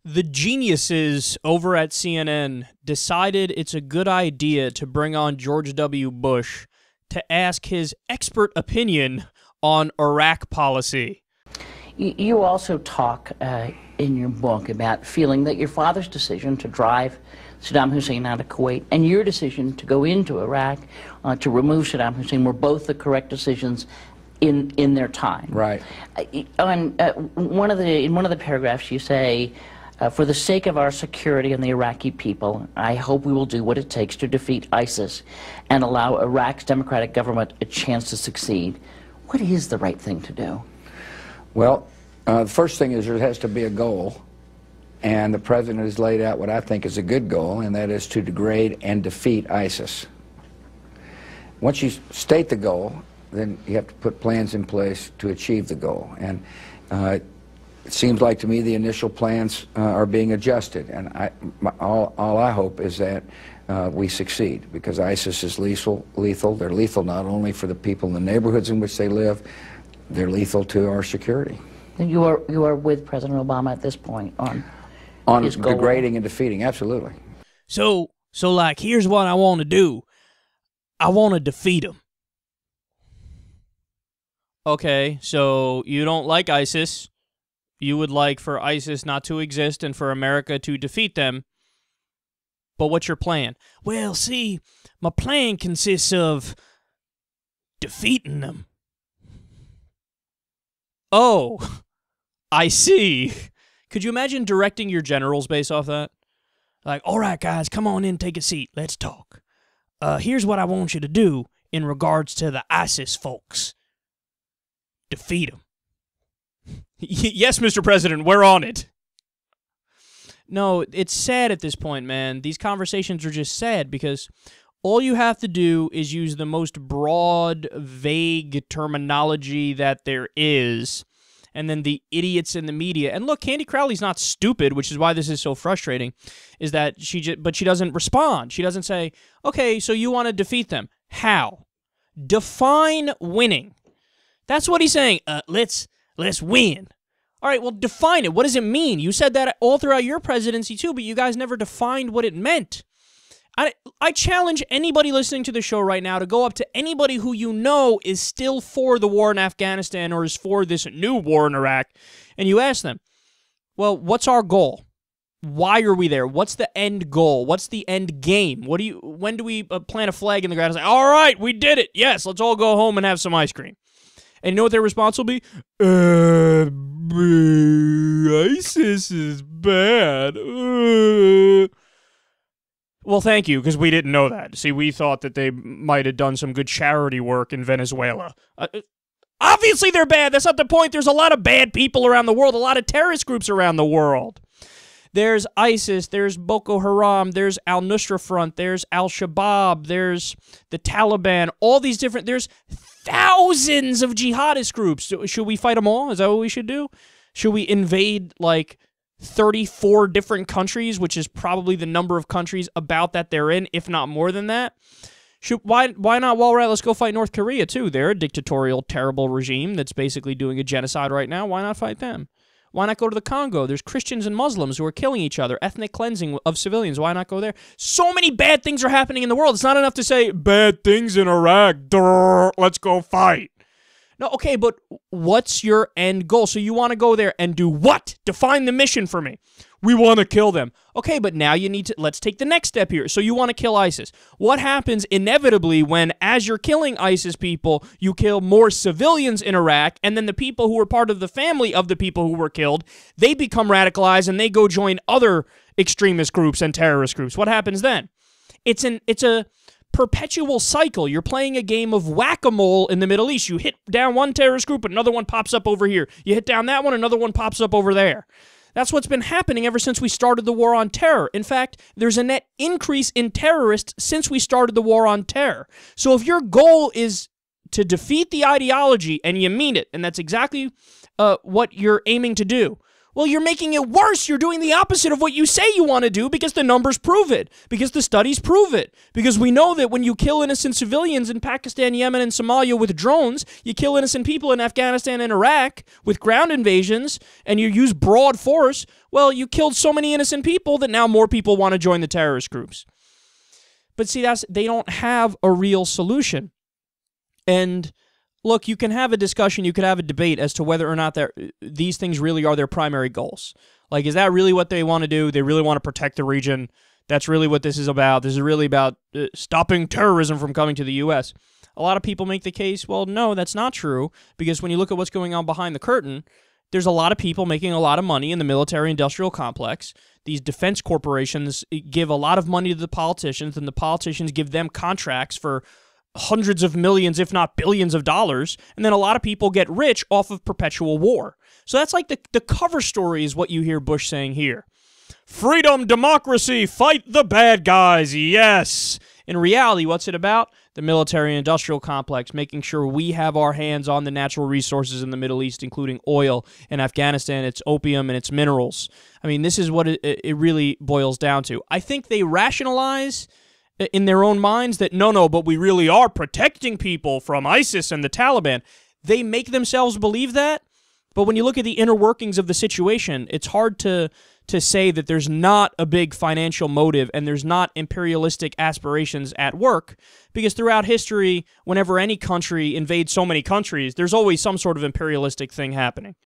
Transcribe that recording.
The geniuses over at CNN decided it's a good idea to bring on George W. Bush to ask his expert opinion on Iraq policy. You also talk in your book about feeling that your father's decision to drive Saddam Hussein out of Kuwait and your decision to go into Iraq to remove Saddam Hussein were both the correct decisions in their time. Right. In one of the paragraphs you say, for the sake of our security and the Iraqi people, I hope we will do what it takes to defeat ISIS and allow Iraq's democratic government a chance to succeed. What is the right thing to do? Well, the first thing is there has to be a goal, and the president has laid out what I think is a good goal, and that is to degrade and defeat ISIS. Once you state the goal, then you have to put plans in place to achieve the goal. And it seems like to me the initial plans are being adjusted, and all I hope is that we succeed, because ISIS is lethal. They're lethal not only for the people in the neighborhoods in which they live, they're lethal to our security. And you are with President Obama at this point on his goal. Degrading and defeating, absolutely. So like, here's what I want to do. I want to defeat him. Okay, so you don't like ISIS. You would like for ISIS not to exist and for America to defeat them. But what's your plan? Well, see, my plan consists of defeating them. Oh, I see. Could you imagine directing your generals based off that? Like, all right, guys, come on in, take a seat. Let's talk. Here's what I want you to do in regards to the ISIS folks. Defeat them. Yes, Mr. President, we're on it. No, it's sad at this point, man. These conversations are just sad because all you have to do is use the most broad, vague terminology that there is, and then the idiots in the media. And look, Candy Crowley's not stupid, which is why this is so frustrating, is that but she doesn't respond. She doesn't say, okay, so you want to defeat them. How? Define winning. That's what he's saying. Let's win. All right, well, define it. What does it mean? You said that all throughout your presidency, too, but you guys never defined what it meant. I challenge anybody listening to the show right now to go up to anybody who you know is still for the war in Afghanistan or is for this new war in Iraq, and you ask them, well, what's our goal? Why are we there? What's the end goal? What's the end game? When do we plant a flag in the ground and say, all right, we did it. Yes, let's all go home and have some ice cream. And you know what their response will be? ISIS is bad. Well, thank you, because we didn't know that. See, we thought that they might have done some good charity work in Venezuela. Obviously, they're bad. That's not the point. There's a lot of bad people around the world, a lot of terrorist groups around the world. There's ISIS, there's Boko Haram, there's Al-Nusra Front, there's Al-Shabaab, there's the Taliban, all these different, there's thousands of jihadist groups. Should we fight them all? Is that what we should do? Should we invade, like, 34 different countries, which is probably the number of countries about that they're in, if not more than that? Why not, well, right, let's go fight North Korea, too. They're a dictatorial, terrible regime that's basically doing a genocide right now. Why not fight them? Why not go to the Congo? There's Christians and Muslims who are killing each other, ethnic cleansing of civilians. Why not go there? So many bad things are happening in the world. It's not enough to say, bad things in Iraq, let's go fight. No, okay, but what's your end goal? So you want to go there and do what? Define the mission for me. We want to kill them. Okay, but now you need to, let's take the next step here. So you want to kill ISIS. What happens inevitably when, as you're killing ISIS people, you kill more civilians in Iraq, and then the people who were part of the family of the people who were killed, they become radicalized and they go join other extremist groups and terrorist groups. What happens then? It's a perpetual cycle. You're playing a game of whack-a-mole in the Middle East. You hit down one terrorist group, another one pops up over here. You hit down that one, another one pops up over there. That's what's been happening ever since we started the war on terror. In fact, there's a net increase in terrorists since we started the war on terror. So if your goal is to defeat the ideology, and you mean it, and that's exactly what you're aiming to do, well, you're making it worse. You're doing the opposite of what you say you want to do because the numbers prove it, because the studies prove it, because we know that when you kill innocent civilians in Pakistan, Yemen, and Somalia with drones, you kill innocent people in Afghanistan and Iraq with ground invasions, and you use broad force, Well, you killed so many innocent people that now more people want to join the terrorist groups. But see, they don't have a real solution. And look, you can have a discussion, you could have a debate as to whether or not these things really are their primary goals. Like, is that really what they want to do? They really want to protect the region. That's really what this is about. This is really about stopping terrorism from coming to the U.S. A lot of people make the case, well, no, that's not true, because when you look at what's going on behind the curtain, there's a lot of people making a lot of money in the military-industrial complex. These defense corporations give a lot of money to the politicians, and the politicians give them contracts for hundreds of millions, if not billions of dollars, and then a lot of people get rich off of perpetual war. So that's like the cover story is what you hear Bush saying here. Freedom, democracy, fight the bad guys, yes! In reality, what's it about? The military-industrial complex, making sure we have our hands on the natural resources in the Middle East, including oil, in Afghanistan, its opium, and its minerals. I mean, this is what it really boils down to. I think they rationalize in their own minds that, no, but we really are protecting people from ISIS and the Taliban. They make themselves believe that, but when you look at the inner workings of the situation, it's hard to say that there's not a big financial motive and there's not imperialistic aspirations at work, because throughout history, whenever any country invades so many countries, there's always some sort of imperialistic thing happening.